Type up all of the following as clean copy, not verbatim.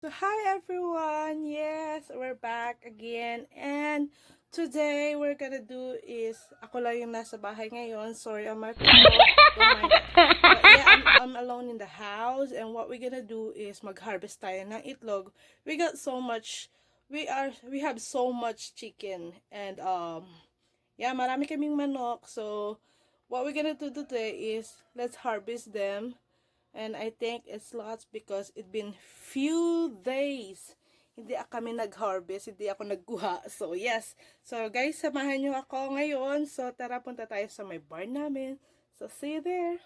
So hi everyone, yes, we're back again, and today we're gonna do is, ako lang yung nasa bahay ngayon, sorry on my people, don't mind that. But yeah, I'm alone in the house, and what we're gonna do is mag-harvest tayo ng itlog. We got so much, we have so much chicken, and yeah, marami kaming manok, so what we're gonna do today is, let's harvest them. And I think it's lots because it's been few days. Hindi kami nag-harvest, hindi ako nagkuha. So, yes. So, guys, samahan nyo ako ngayon. So, tara, punta tayo sa may barn namin. So, see you there.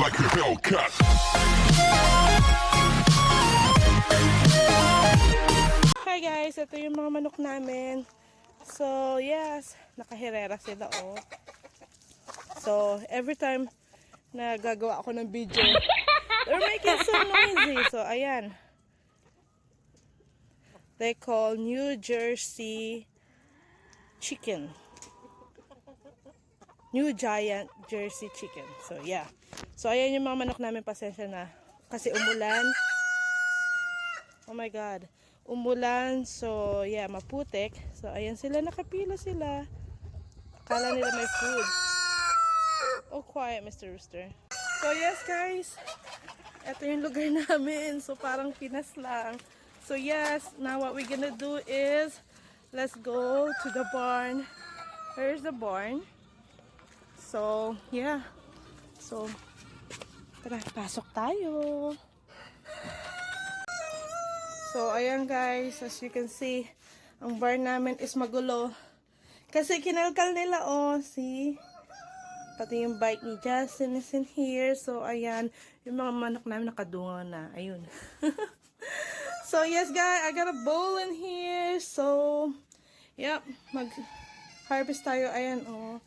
Like a Hellcat. Hi, guys. Ito yung mga manok namin. So, yes. Nakahirera sila, oh. So, every time na gagawa ako ng video, they're making so noisy. So, ayan. They call New Jersey chicken. New Giant Jersey chicken. So, yeah. So, ayan yung mga manok namin. Pasensya na. Kasi umulan. Oh my God. Umulan. So, yeah, maputik. So, ayan sila. Nakapila sila. Akala nila may food. Oh, quiet, Mr. Rooster. So, yes, guys. Ito yung lugar namin. So, parang Pinas lang. So, yes. Now, what we're gonna do is, let's go to the barn. Here's the barn. So, yeah. So, tara, pasok tayo. So, ayan guys. As you can see, ang barn namin is magulo. Kasi kinalkal nila, oh. See? Pati yung bike ni Justin is in here. So, ayan. Yung mga manok namin nakadungaw na. Ayun. So, yes guys. I got a bowl in here. So, yep. Mag-harvest tayo. Ayan, oh.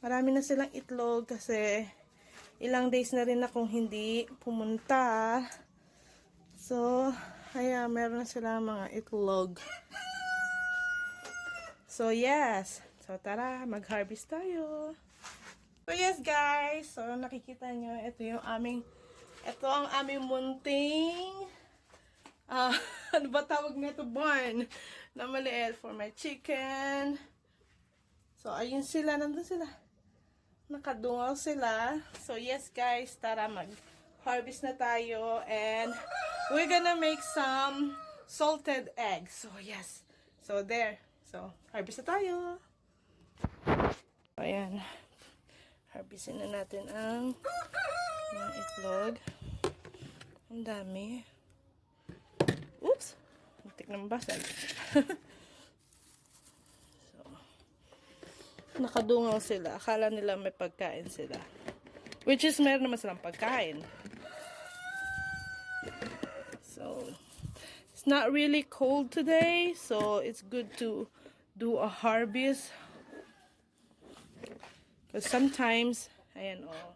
Marami na silang itlog kasi ilang days na rin akong hindi pumunta. So, ayan. Meron na silang mga itlog. So, yes. So, tara. Mag-harvest tayo. So, yes guys. So, nakikita nyo, ito ang aming munting, ano ba tawag nito, barn na maliit for my chicken. So, ayun sila, nandun sila. Nakadungaw sila. So, yes guys, tara mag-harvest na tayo and we're gonna make some salted eggs. So, yes. So, there. So, harvest na tayo. Ayan. Harvestin na natin ang mga itlog. Ang dami. Oops! Muntik na mabasag. So, nakadungaw sila. Akala nila may pagkain sila. Which is, meron naman silang pagkain. So, it's not really cold today. So, it's good to do a harvest. Because sometimes, ayan oh.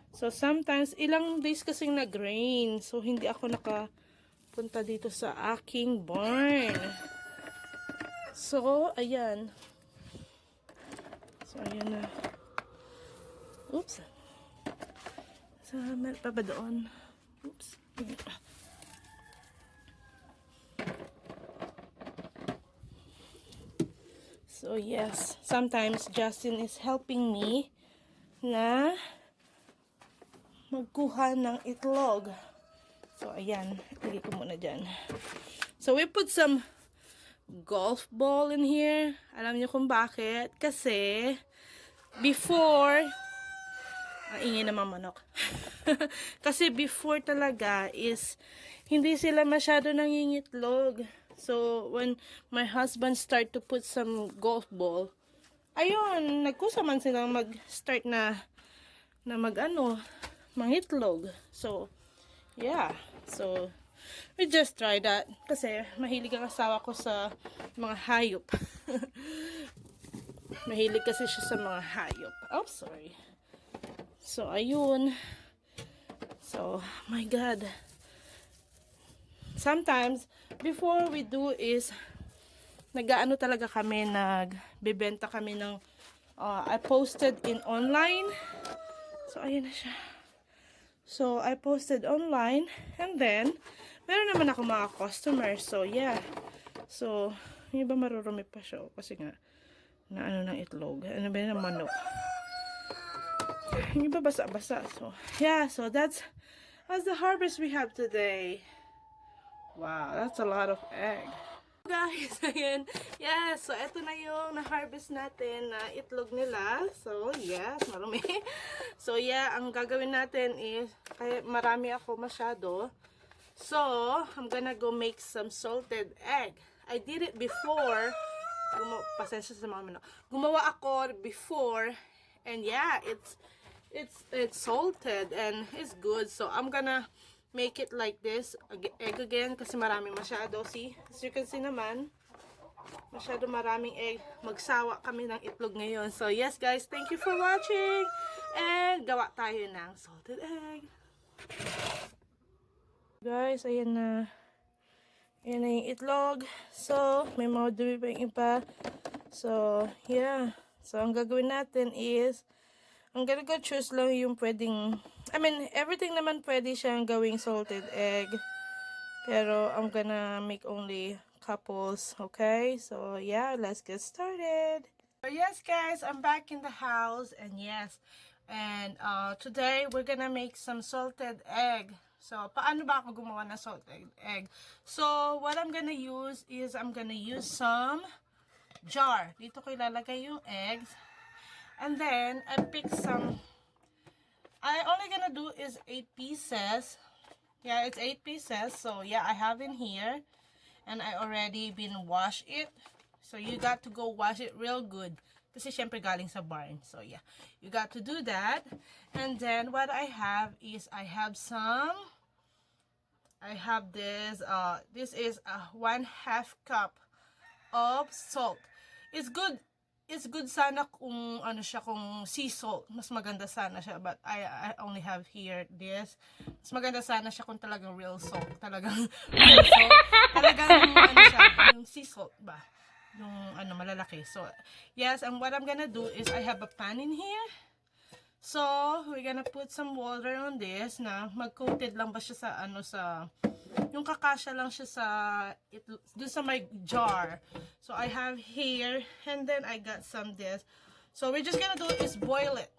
So sometimes, ilang days kasing nag-rain. So hindi ako nakapunta dito sa aking barn. So, ayan. So, ayan na. Oops. So, meron pa ba doon? Oops. So, yes. Sometimes, Justin is helping me na magkuha ng itlog. So, ayan. Lagay ko muna dyan. So, we put some golf ball in here. Alam niyo kung bakit? Kasi, before, ang ingay ng mga manok. Kasi before talaga is, hindi sila masyado nangingitlog. So, when my husband start to put some golf ball, ayun, nagkusa man silang mag-start na mangitlog. So, yeah. So, we just try that. Kasi, mahilig ang asawa ko sa mga hayop. Mahilig kasi siya sa mga hayop. Oh, sorry. So, ayun. So, my God. Sometimes, before we do is, nag-ano talaga kami, nagbebenta kami ng, I posted in online. So, ayun na siya. So, I posted online, and then, meron naman ako mga customers. So, yeah. So, yung iba marurumi pa siya. Kasi nga, na ano ng itlog. Ano ba yun, ng manok. Yung iba basa-basa. So, yeah. So, that's the harvest we have today. Wow, that's a lot of egg. Guys, ayan. Yeah, so eto na yung na-harvest natin na itlog nila. So, yes, marumi. So, yeah, ang gagawin natin is, kaya marami ako masyado. So, I'm gonna go make some salted egg. I did it before. Pasensya sa mga manok. Gumawa ako before. And yeah, it's salted and it's good. So, I'm gonna make it like this egg again kasi maraming masyado. See, as you can see naman, masyado maraming egg. Magsawa kami ng itlog ngayon. So yes guys, thank you for watching and gawa tayo ng salted egg. Guys, ayan na yung itlog. So may mga dumi pa yung iba. So yeah, so ang gagawin natin is ang gonna go choose lang yung pwedeng, everything naman pwede siyang gawing salted egg. Pero I'm gonna make only couples, okay? So yeah, let's get started. So yes guys, I'm back in the house and yes, and today we're gonna make some salted egg. So paano ba ako gumawa ng salted egg? So what I'm gonna use is I'm gonna use some jar. Dito ko ilalagay yung eggs. And then, I pick some, I only gonna do is 8 pieces. Yeah, it's 8 pieces. So, yeah, I have in here. And I already been wash it. So, you got to go wash it real good. Kasi syempre galing sa barn. So, yeah, you got to do that. And then, what I have is, I have this, this is a 1/2 cup of salt. It's good sana kung ano siya, kung sea salt. Mas maganda sana siya. But I only have here this. Mas maganda sana siya kung talagang real salt. Talagang real salt. Talagang ano siya, yung sea salt ba? Yung ano, malalaki. So, yes, and what I'm gonna do is I have a pan in here. So, we're gonna put some water on this na mag-coated lang ba siya sa ano, sa yung kakasya lang siya sa doon sa my jar. So I have here and then I got some this. So we're just gonna do is boil it.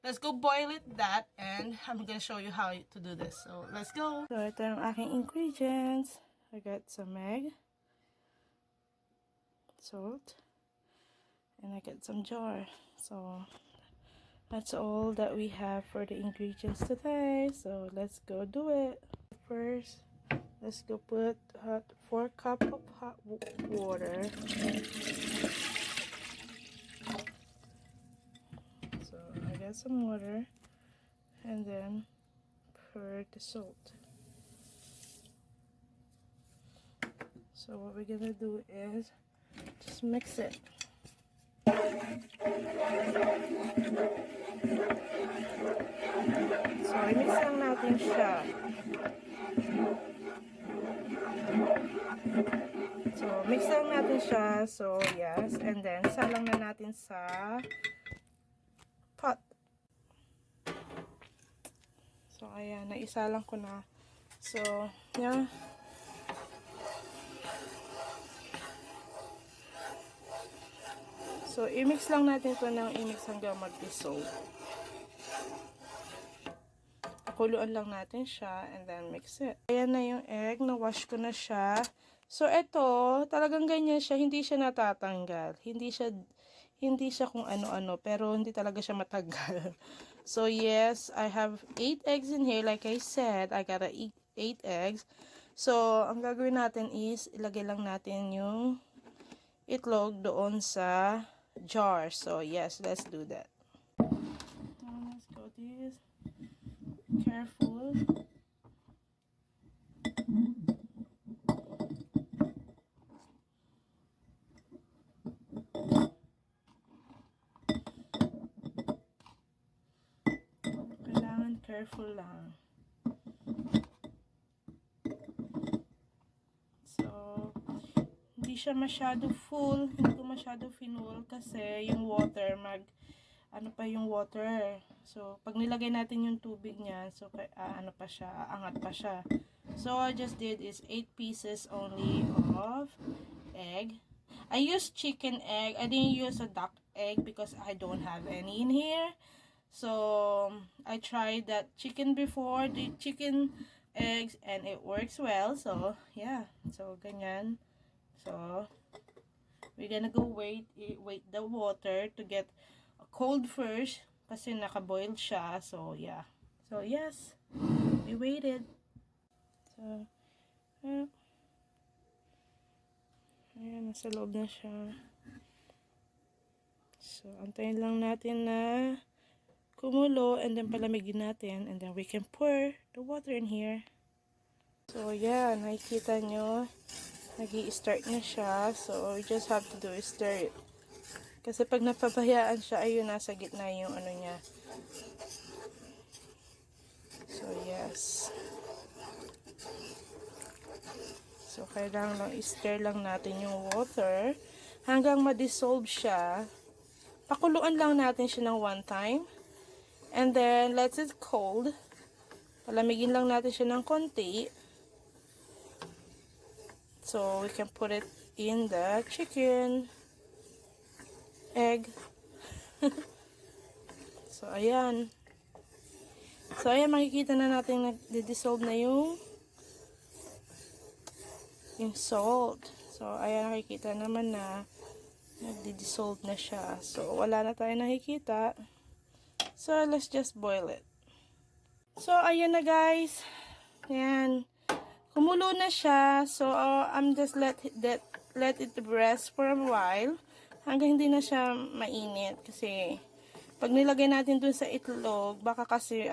Let's go boil it that and I'm gonna show you how to do this. So let's go. So ito yung aking ingredients. I got some egg, salt, and I got some jar. So that's all that we have for the ingredients today. So let's go do it. First, let's go put 4 cups of hot water. So I got some water and then pour the salt. So what we're gonna do is just mix it. So i-mix lang natin siya. So, mix lang natin siya. So, yes. And then, salang na natin sa pot. So, ayan. Naisalang ko na. So, yeah. So, i-mix lang natin ito ng i-mix hanggang mag-dissolve. Pakuluan lang natin siya and then mix it. Ayan na yung egg. Na-wash ko na siya. So, ito, talagang ganyan siya. Hindi siya natatanggal. Hindi siya kung ano-ano. Pero, hindi talaga siya matanggal. So, yes, I have 8 eggs in here. Like I said, I gotta eat 8 eggs. So, ang gagawin natin is, ilagay lang natin yung itlog doon sa jar. So, yes, let's do that. Let's go this. Careful. Kailangan careful lang. So, hindi siya masyado full. Hindi ko masyado finul kasi yung water ano pa yung water. So, pag nilagay natin yung tubig niya, so, ano pa siya, aangat pa siya. So I just did is 8 pieces only of egg. I used chicken egg. I didn't use a duck egg because I don't have any in here. So I tried that chicken before, the chicken eggs, and it works well. So yeah, so ganyan. So we're gonna go wait the water to get cold first kasi naka-boil siya. So yeah. So yes, we waited. So ayan, nasa loob na siya. So antayin lang natin na kumulo and then palamigin natin and then we can pour the water in here. So yeah, nakikita nyo nag-i-start na siya. So we just have to do is stir it. Kasi pag napabayaan siya, ayun, nasa gitna yung ano niya. So yes. So kailangan lang i-stir lang natin yung water hanggang ma-dissolve siya. Pakuluan lang natin siya ng one time. And then, let it cold. Palamigin lang natin siya ng konti. So, we can put it in the chicken egg. So, ayan. So, ayan, makikita na natin nag-dissolve na yung salt. So, ayan, nakikita naman na nag-dissolve na siya. So, wala na tayo nakikita. So, let's just boil it. So, ayan na guys. Ayan. Kumulo na siya. So, I'm just let it rest for a while. Hanggang hindi na siya mainit. Kasi, pag nilagay natin dun sa itlog, baka kasi,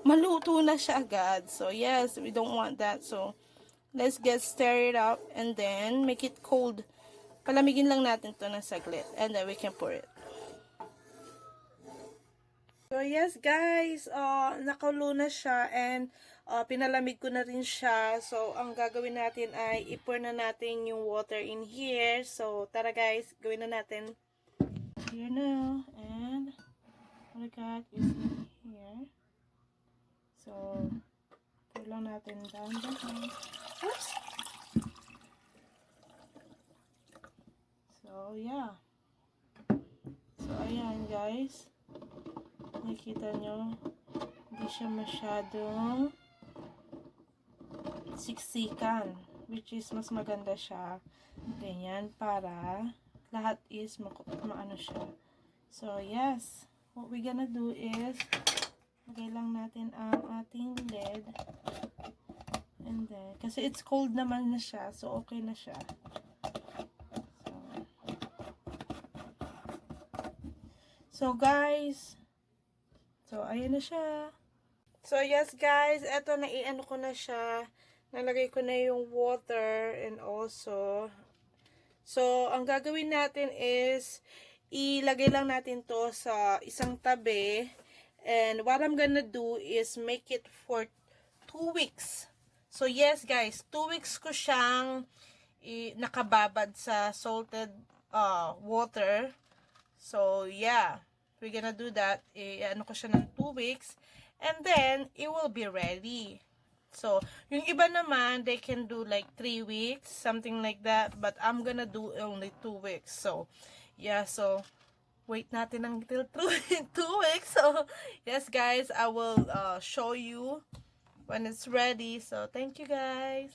maluto na siya agad. So, yes, we don't want that. So, let's get stir it up and then make it cold. Palamigin lang natin to ng saglit. And then we can pour it. So, yes guys, nakulo na siya and pinalamig ko na rin siya. So, ang gagawin natin ay i-pour na natin yung water in here. So, tara guys, gawin na natin. Here now, and what I got is in here. So, pour lang natin down the hand. Oops! So, yeah. So, ayan guys. Nakikita nyo, hindi siya masyadong siksikan, which is mas maganda siya ganyan para lahat is maano siya. So yes, what we gonna do is lagay lang natin ang ating lid and then, kasi it's cold naman na siya, so okay na siya. So guys, so, ayan na siya. So, yes guys, eto naiano ko na siya. Nalagay ko na yung water and also. So, ang gagawin natin is, ilagay lang natin to sa isang tabi. And what I'm gonna do is make it for 2 weeks. So, yes guys, 2 weeks ko siyang nakababad sa salted water. So, yeah. We're gonna do that. Ano ko siya ng 2 weeks. And then, it will be ready. So, yung iba naman, they can do like 3 weeks. Something like that. But I'm gonna do only 2 weeks. So, yeah. So, wait natin until 2 weeks. So, yes guys, I will show you when it's ready. So, thank you guys.